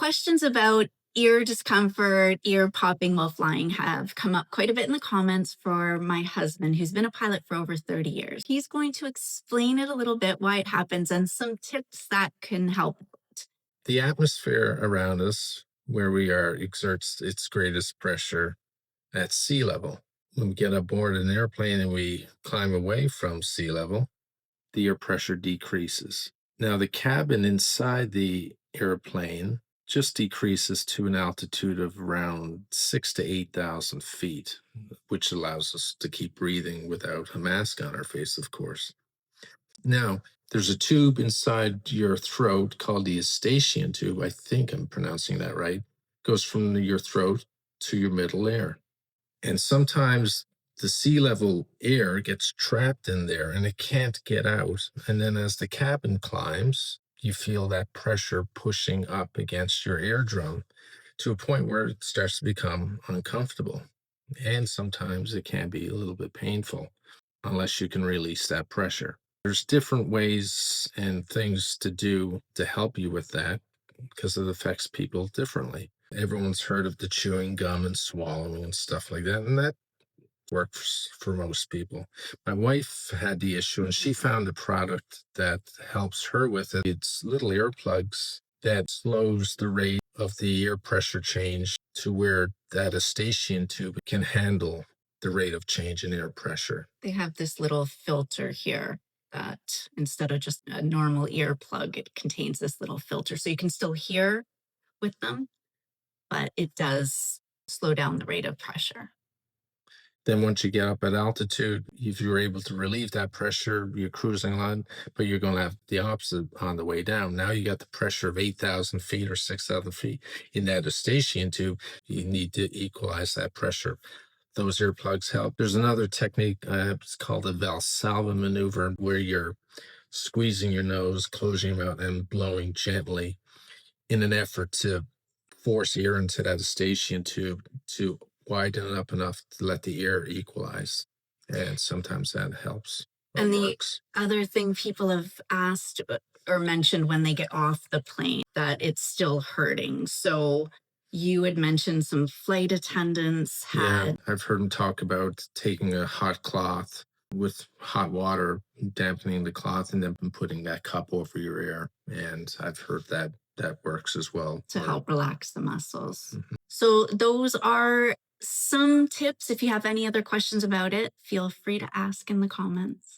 questions about ear discomfort, ear popping while flying have come up quite a bit in the comments for my husband, who's been a pilot for over 30 years. He's going to explain it a little bit, why it happens, and some tips that can help. The atmosphere around us, where we are, exerts its greatest pressure at sea level. When we get aboard an airplane and we climb away from sea level, the air pressure decreases. Now, the cabin inside the airplane just decreases to an altitude of around 6 to 8,000 feet, which allows us to keep breathing without a mask on our face, of course. Now, there's a tube inside your throat called the Eustachian tube. I think I'm pronouncing that right. Goes from your throat to your middle ear. And sometimes the sea level air gets trapped in there and it can't get out. And then as the cabin climbs, you feel that pressure pushing up against your eardrum to a point where it starts to become uncomfortable. And sometimes it can be a little bit painful unless you can release that pressure. There's different ways and things to do to help you with that because it affects people differently. Everyone's heard of the chewing gum and swallowing and stuff like that, and that works for most people. My wife had the issue and she found a product that helps her with it. It's little earplugs that slows the rate of the air pressure change to where that Eustachian tube can handle the rate of change in air pressure. They have this little filter here that instead of just a normal earplug, it contains this little filter. So you can still hear with them, but it does slow down the rate of pressure. Then once you get up at altitude, if you're able to relieve that pressure, you're cruising along, but you're going to have the opposite on the way down. Now you got the pressure of 8,000 feet or 6,000 feet in that Eustachian tube. You need to equalize that pressure. Those earplugs help. There's another technique, it's called a Valsalva maneuver, where you're squeezing your nose, closing your mouth, and blowing gently in an effort to force air into that Eustachian tube to widen it up enough to let the air equalize. And sometimes that helps. And the Works. other thing people have asked or mentioned when they get off the plane, that it's still hurting. So you had mentioned some flight attendants Yeah, had. I've heard them talk about taking a hot cloth with hot water, dampening the cloth, and then putting that cup over your ear. And I've heard that that works as well. To help relax the muscles. Mhm. So those are some tips. If you have any other questions about it, feel free to ask in the comments.